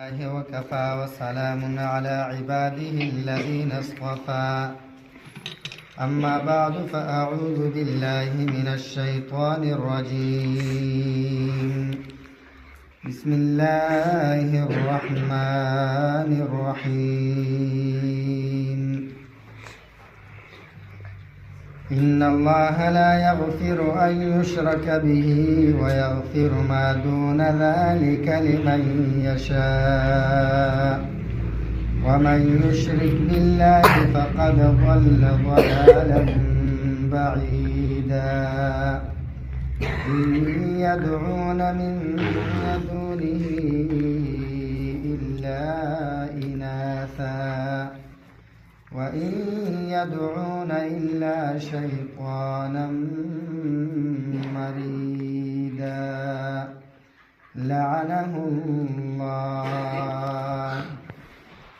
الله وكفى وسلام على عباده الذين اصطفى أما بعد فأعوذ بالله من الشيطان الرجيم بسم الله الرحمن الرحيم إن الله لا يغفر أن يشرك به ويغفر ما دون ذلك لمن يشاء ومن يشرك بالله فقد ضل ضلالا بعيدا إن يدعون من دونه إلا إناثا وإن يدعون إلا شيطانا مريدا لعنه الله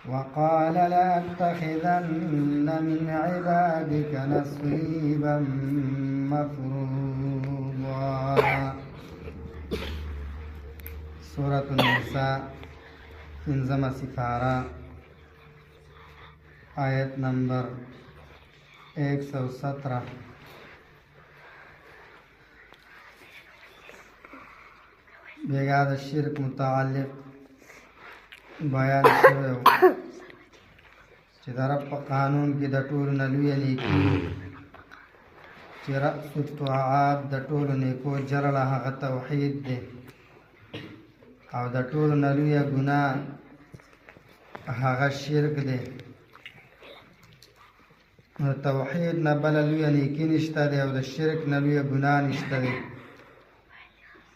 وقال لأتخذن من عبادك نصيبا مفروضا. سورة النساء انزم سفارہ آیت نمبر 117. بیگا د شرک متعلق بیان شوی چې د رب په قانون کې د ټولو نه لویه نیکي چې رأس الطاعات د ټولو نیکو جرړه هغه توحید دی او د ټولو نه لویه ګناه هغه شرک دی. د توحید نه بله لویه نیکي نشته دی او د شرک نه لویه ګناه نشته دی.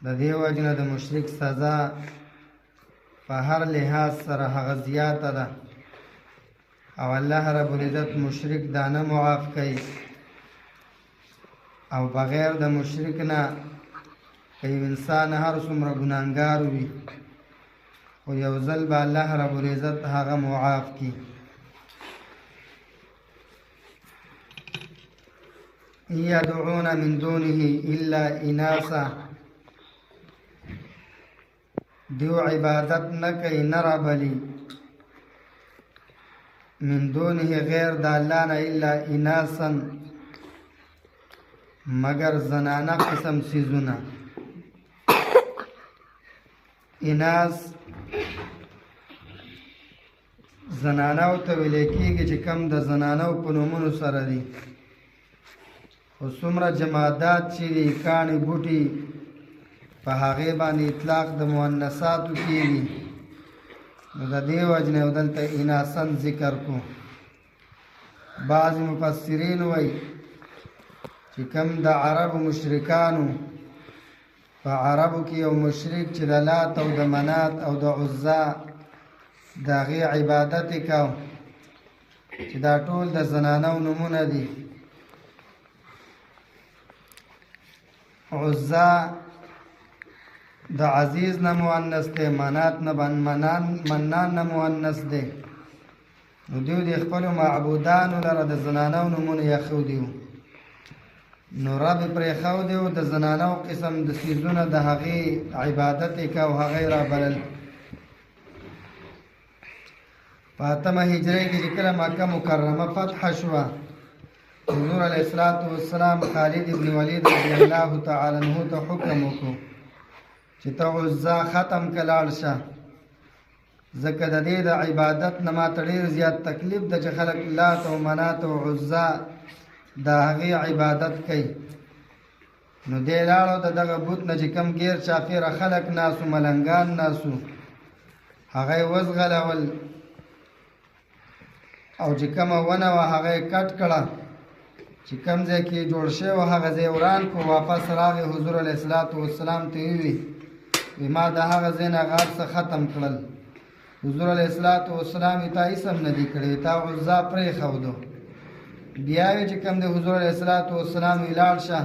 د دې وجې نه د مشرک سزا په هر لحاظ سره هغه زیاته ده او الله رب العزت مشرک دا نه معاف کوي او بغیر د مشرک نه که یو انسان هر څومره ګناهګار وي خو یو ځل به الله رب العزت هغه معاف کړي. يدعون من دونه إلا إناثا دیو عبادت نه کوي نه رابلي من دونه غیر د الله نه الا اناسا مگر زنانه قسم سیزونه. اناس زنانه ته ویل کېږي چې کم د زنانو په نومونو سره دي خو څومره جمادات چې دي کاڼي بوټي په هغې باندې اطلاق د مؤنثاتو کېږي نو د دې وجې نه دلته اناسن ذکر کو. بعضې مفسرین وایي چې کم د عربو مشرکانو په عربو کې یو مشرک چې د لات او د منات او د عزا د هغې عبادت یې کو چې دا ټول د زنانو نومونه دي. عزا د عزیز نه مؤنث دی، منات نه منان نه مؤنث دی. نو دوی د خپلو معبودانو لره د زنانو نومونه ایښودي وو نو رب یې پرېښودی وو د زنانو قسم د څیزونه د هغې عبادت یې کو او هغه یې رابلل. په 8مه هجرۍ کې چې کله مکه مکرمه فتح شوه حضور علیه السلام خالد ابن ولید رضی الله تعالی عنه ته حکم وکړو چې ته عزا ختم که لاړ شه ځکه د دې د عبادت نه ماته ډېر زیات تکلیف ده چې خلک لات او منات او عزا د هغې عبادت کوي. نو دی لاړو د دغه بوت نه چې کوم ګیر چاپېره خلک ناسو ملنګان ناسو هغه یې وزغلول او چې کومه ونه وه هغه یې کټ کړه چې کوم ځای کې جوړ شوی و هغه ځای وران کړو. واپس راغی حضور علیه السلام ته وی ما د هغه ځای نه هغه څه ختم کړل. حضور علیه السلام یې تا هېڅ هم نه دي کړی تا عزا پرېښودو. بیا یې چې کوم دی حضور علیه السلام یې لاړ شه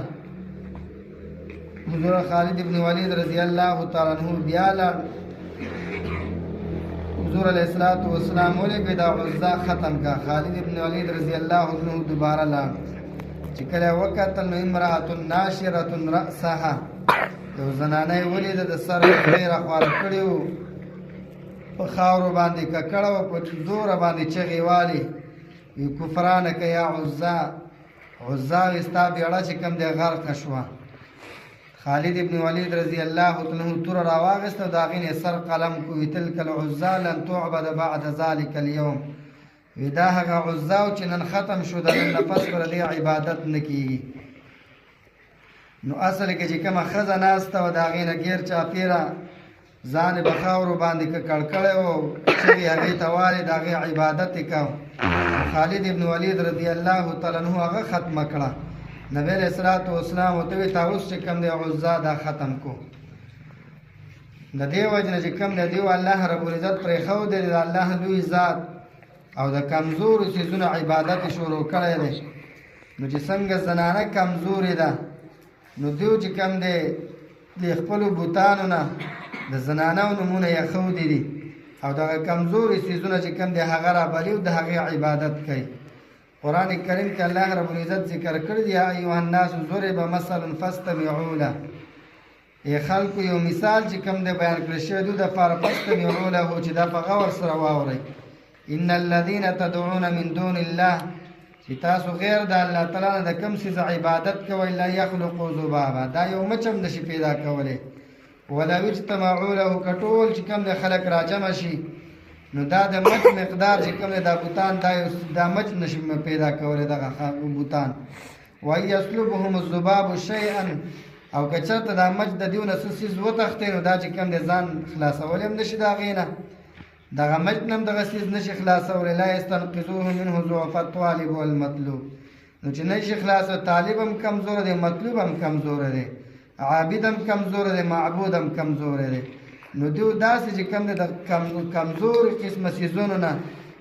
حضور خالد ابن ولید رضی الله تعالی عنه بیا لاړ حضور علیه السلام ولېږه دا عزا ختم کا. خالد ابن ولید رضی الله عنه دوباره لاړ چې کله وکتل نو امرأة ناشرة رأسها یو زنانه یې ولیده د سر ډېره خواره کړې وو په خاورو باندې ککړه وه، په دوره باندې چغې والې وي کفرانک یا عزا. عزا وي ستا بیړه چې کوم دی غرقه شوه. خالد ابن ولید رضی الله عنه توره راواغېسته، د هغې نه سر قلم کو وي تلک العزا لن تعبد بعد ذلک اليوم. وي دا هغه عزا و چې نن ختم شو، د نن نه پس پر دې عبادت نه کېږي. نو اصل کې چې کومه ښځه ناسته وه د هغې نه ګیر چاپېره ځان یې په خاورو باندې ککړ کړی و، چغې هغې ته والې د هغې عبادت یې کو. خالد ابن ولید رضی الله تعالی عنه هغه ختمه کړه. نبی علیہ الصلوۃ والسلام ورته وی تاسو چې کوم دی عزا دا ختم کو. د دې وجه نه چې کوم دی الله رب العزت پرې خو دی د الله لوی ذات او د کمزورو څیزونو عبادت شروع کړی دی. نو چې څنګه زنانه کمزورې ده، نو دیو چې کوم دی د خپلو بوتانو نه د زنانو نومونه یې ښودي دي او دغه کمزوري څیزونه چې کوم دی هغه رابلي او د هغې عبادت کوي. قرآن کریم کې الله رب العزت ذکر کړی دی یا ایها الناس ضرب مثل فاستمعوا له. ای خلکو یو مثال چې کوم دی بیان کړی شوی دو دپاره فاستمعوا له چې دا په غور سره واورئ. ان الذین تدعون من دون الله، چې تاسو غیر د الله تعالی نه د کوم څیز عبادت کوئ لا یخلقوا ذبابا، دا یو مچ هم نشي پیدا کولی. ولو اجتمعوا له، که ټول چې کوم دی خلک راجمع شي نو دا د مچ مقدار چې کوم دی دا بوتان دا مچ نشي پیدا کولی دغه بوتان. وان یسلبهم الذباب شیئا، او که چېرته دا مچ د دیو نه څه څیز وتښتې نو دا چې کوم دی ځان خلاصولی هم نشي د هغې نه، دغه مچ نه هم دغه څیز نشي خلاصولی. لا یستنقذوه منه ضعف الطالب والمطلوب، نو چې نشي خلاصو طالب هم کمزوره دی، مطلوب هم کمزوره دی، عابد هم کمزوره دی، معبود هم کمزوره دی. نو دیو داسې چې کوم دی د کمزورو قسمه څیزونو نه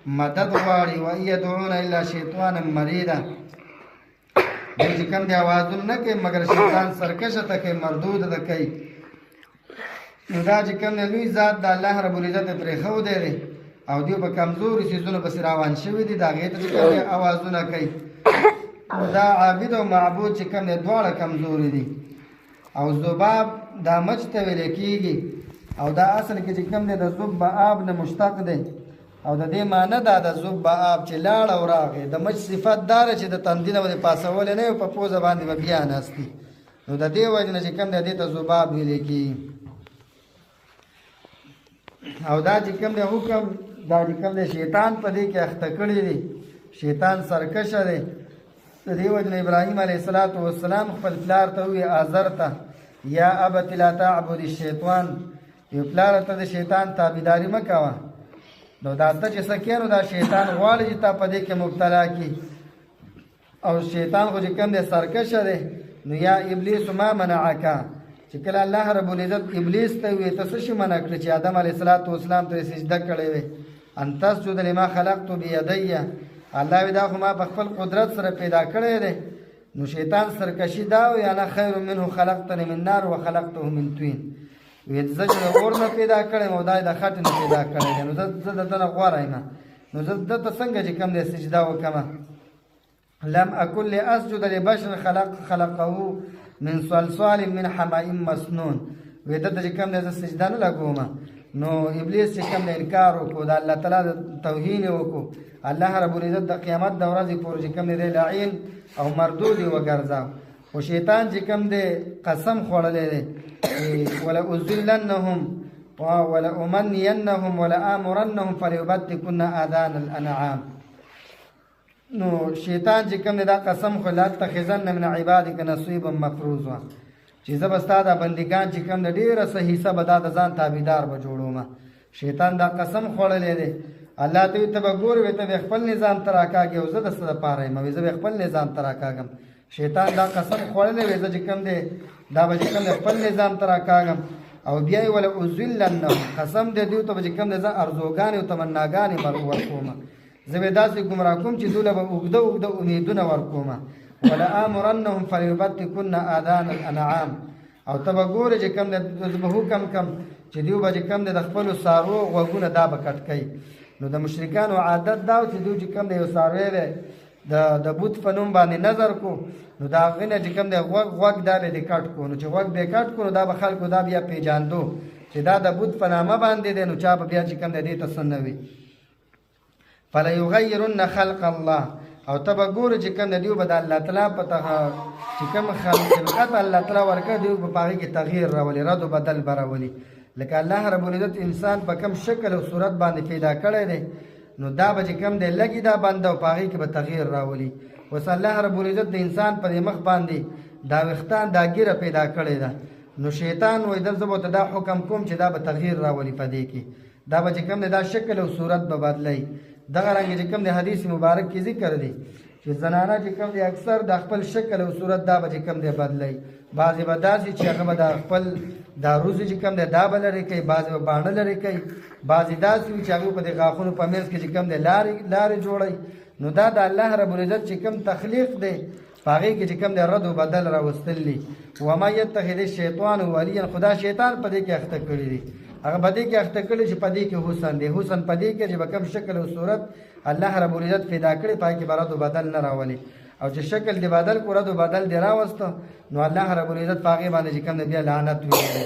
مدد غواړي. و ان یدعون الا شیطانا مریدا، دوی چې کوم دی اوازونه نه کوي مګر شیطان سرکشه ته کوي، مردود ته کوي. نو دا چې کوم دی لوی ذات د الله رب العزت یې پرېښودی دی او دوی په کمزورو څیزونو پسې روان شوي دي، د هغې ته چې کوم دی اوازونه کوي. دا عابد او معبود چې کوم دی دواړه کمزوري دي. او ذباب دا مچ ته ویلی کېږي او دا اصل کې چې کوم دی د ذب آب نه مشتق دی او د دې معنی دا د ذب آب چې لاړ او راغی. د مچ صفت دا ده چې د تندي نه به پاسولی نه وي، په پوزه باندې به بیا ناستي. نو د دې وجې نه چې کوم دی دې ته ذباب ویلی کېږي. او دا چې کوم دی حکم دا چې کوم دی شیطان په دې کې اخته کړی دی، شیطان سرکشه دی. د دې وجه نه ابراهیم علیه السلام خپل پلار ته وویل آزر ته یا ابت لا تعبد الشیطان، یو پلار ته د شیطان تابعداري مه کوه. نو دا ته چې څه کوې نو دا شیطان غواړي چې تا په دې کې مبتلا کړي. او شیطان خو چې کوم دی سرکشه دی. نو یا ابلیس ما منعکه، چې کله الله رب العزت ابلیس ته وویل ته څه شي منع کړه چې آدم علیه السلام ته سجده کړی وی ان تسجد لما خلقت بیدی، الله وی دا خو ما په خپل قدرت سره پیدا کړی دی. نو شیطان سرکشي دا وی انا خیر منه خلقتنی من نار وخلقته من طین، وی زه چې د اور نه پیدا کړی او دا د خټې نه پیدا کړی دی، نو زه دلته نه غوره یم. نو زه دلته څنګه چې کوم دی سجده وکړمه. لم اکن لاسجد لبشر خلقه من صلصال من حماء مسنون، وی دلته چې کوم دی زه سجده نه لګوم. نو ابلیس چې کوم دی انکار وکړو، د الله تعالی د توهین یې وکړو. الله رب العزت د قیامت د ورځې پورې چې کوم دی لعین او مردود یې وګرځاو. خو شیطان چې کوم دی قسم خوړلی دی ولأذلنهم ولأمنینهم ولآمرنهم فلیبتکن آذان الانعام. نو شیطان چې کوم دی دا قسم خو لاتخذن من عبادک نصیبا مفروضا، چې زه به ستا دا بندګان چې کوم دی ډېره څه حصه به دا د ځان تابعدار به جوړوم. شیطان دا قسم خوړلی دی. الله ته ته به ګورې وی ته به خپل نظام ته راکاږې او زه د څه دپاره یم، وی زه به خپل نظام ته راکاږم. شیطان دا قسم خوړلی وی زه چې کوم دی دا به چې کوم دی خپل نظام ته راکاږم. او بیا یې ولأذلنهم، قسم دی دوی ته به چې کوم دی زه ارزوګانې او تمناګانې ورکوم. زه به داسې ګمراه کوم چې دوی له به اوږده اوږده امیدونه ورکوم. ولآمرنهم فلیبتکن آذان الانعام، او ته به ګورې چې کوم دی زه به حکم کم چې دوی به چې کوم دی د خپلو څاروو غوږونه دا به کټ کوي. نو د مشرکانو عادت دا و چې دوی چې کوم دی یو څاروی دی د بوت په نوم باندې نظر کو، نو د هغې نه چې کوم دی غوږ دا به دې کټ کو. نو چې غوږ به یې کټ کو نو دا به خلکو دا بیا پیژاندو چې دا د بت په نامه باندې دی نو چا به بیا چې کوم دی دې ته څه نه وي. فلیغیرن خلق الله، او ته به ګورې چې کوم دی دیو به د الله تعالی په چې کوم خلقت الله تعالی ورکړی دیو به په هغې کې تغییر راولي، رد و بدل به راولي. لکه الله رب العزت انسان په کوم شکل او صورت باندې پیدا کړی دی نو دا به چې کوم دی لګي دا بنده او په هغې کې به تغییر راولي. اوس الله رب العزت د انسان په مخ باندې دا ویښتان دا ګیره پیدا کړې ده، نو شیطان وایي زه به ورته دا حکم کوم چې دا به تغییر راولي په دې کې، دا به چې کوم دی دا شکل او صورت به بدلی. دغه رنګ چې کوم دی حدیث مبارک کې ذکر دی چې زنانه چې کوم دی اکثر د خپل شکل او صورت دا به چې کوم دی بدلی. بعضې به داسې چې هغه به د خپل دا روزي چې کوم دی دا به لرې کوي، بعضې به باڼه لرې کوي، بعضې داسې وي چې هغوی په دې غاښونو په منځ کې چې کوم دی لارې جوړوي. نو دا د الله رب العزت چې کوم تخلیق دی په هغې کې چې کوم دی رد و بدل راوستل دي. وما یتخذ الشیطان ولیا، خدا شیطان په دې کې اخته کړي دي، هغه په دې کې اخته کړي چې په دې کې حسن دی، حسن په دې کې چې به کوم شکل او صورت الله رب العزت پیدا کړي په هغې کې به رد و بدل نه راولي. او چې شکل دی بدل کو رد و بدل دی راوسته نو الله رب العزت په هغې باندې چې کوم دی بیا لعنت ویلی.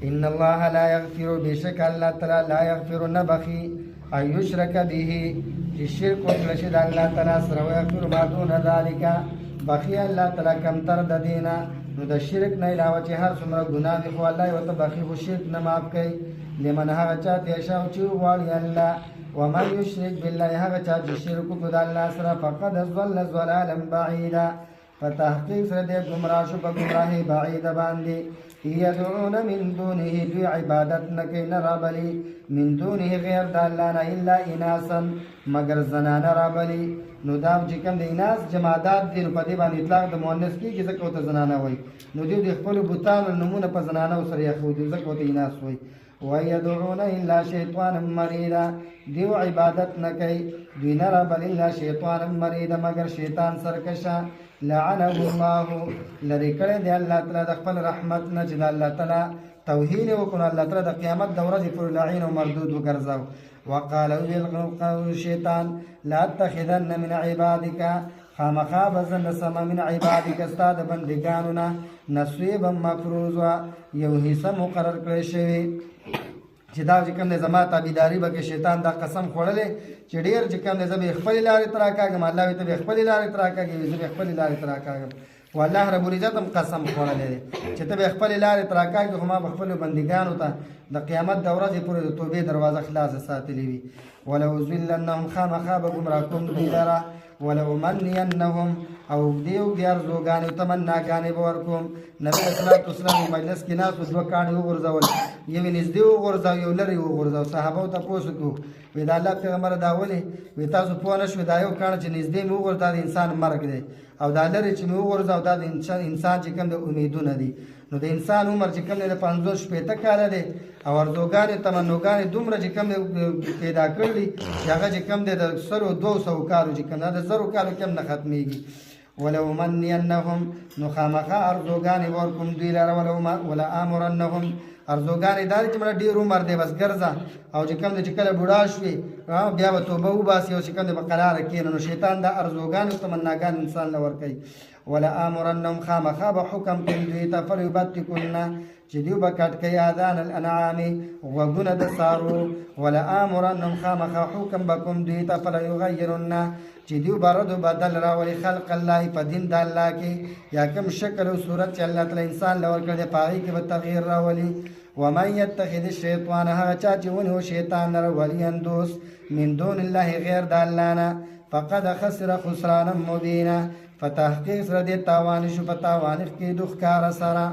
ان الله لا یغفر، بېشک الله تعالی لا یغفر نه بخي ان یشرک به، چې شرک وکړه شي د الله تعالی سره، ویغفر ما دون ذلک، بخي الله تعالی کمتر د دې نه. نو د شرک نه علاوه چې هر څومره ګناه وي خو الله یې ورته بخي، خو شرک نه معاف کوي. لمن هغه چا ته یشاء چې وغواړي الله، ومن یشرک بالله هغه چا چې شرک وکړي د الله سره فقد ضل ضلالا بعیدا، په تحقیق سره دی ګمراه شو په ګمراهۍ بعیده باندې. یدعون من دونه، دوی عبادت نه کوي نه رابلي، من دونه غیر د الله نه الا اناسا مگر زنانه رابلي. نو دا چې کوم د اناس جمادات دي نو په دې باندې اطلاق د مؤنث کېږي ځکه ورته زنانه وایي. نو دوی د خپلو بتانو نومونه په زنانو سره ایښودي ځکه ورته اناس وایي. ویدعون الا شیطانا مریدا، دیو عبادت نه کوي دوی نه رابلي الا شیطانا مریدا مگر شیطان سرکشه. لعنه الله، لرې کړی دی الله تعالی د خپل رحمت نه چې د الله تعالی توهین وکړو، الله تعالی د قیامت د ورځې پورې لعین او مردود وګرځاو. وقال ویل شیطان لا اتخذن من عبادک، خامخا به زه نسمه من عبادک ستا د بندګانو نه نصیبا مفروضا، یو حصه مقرر کړی شوی چې دا چې کوم دی زما تابعداري به کې شیطان دا قسم خوړلی چې ډېر چې کوم دی زه به یې خپلې لارې ته راکاږم، الله وایي ته به یې خپلې لارې ته راکاږې، زه به یې خپلې لارې ته راکاږم. و الله رب العزت هم قسم خوړلی دی چې ته به یې خپلې لارې ته راکاږې، خو ما به خپلو بندګانو ته د قیامت د ورځې پورې د توبې دروازه خلاصه ساتلې وي. ولأضلنهم، خامخا به ګمراه کوم دوی لره، ولأمنینهم، او دیو دی ارزوګانې او تمناګانې به ورکوم. نبي صلوات والسلام مجلس کې ناستو دوه کاڼي وغورځول، یو یې نږدې وغورځاو یو لرې وغورځاو. صحابو تپوس وکړو وایي د الله پیغمبره دا ولې؟ وایي تاسو پوه نه شوئ دا یو کاڼه چې نږدې مې وغورځاو دا د انسان مرګ دی، او دا لرې چې مې وغورځاو دا د انسان چې کوم د امیدونه دي. نو د انسان عمر چې کوم دی د 50-60 کاله دی، او ارزوګانې تمنوګانې دومره چې کوم پیدا کړي چې هغه چې کوم دی د 100-200 کالو چې کوم د 1000 کالو کې هم نه ختمېږي. ولأمنینهم، نو خامخا ارزوګانې ورکوم دوی لره. ولآمرنهم، ارزوګانې دا چې مړه ډېر عمر دی بس ګرځه، او چې کوم دی چې کله بوډا شوې بیا به توبه وباسي او چې کوم دی به قراره کښېنه. نو شیطان دا ارزوګانې او تمناګانې انسان له ورکوي. ولآمرنهم، خامخا به حکم کوي دوی ته، فلیبتکن، چې دوی به کټ کوي آذان الانعام، غوږونه د څارو. ولآمرنهم، خامخا حکم به کوم دوی ته، فلیغیرن، چې دوی به رد و بدل راولي خلق الله، په دین د الله کې یا کوم شکل او صورت چې الله تعالی انسان له ورکړی دی په هغې کې به تغییر راولي. ومن یتخذ الشیطان، هغه چا چې ونیو شیطان لره ولیا دوست من دون الله غیر د الله نه، فقد خسر خسرانا مبینا، په تحقیق سره دې تاوان شو، په تاوان کې د ښکاره سره.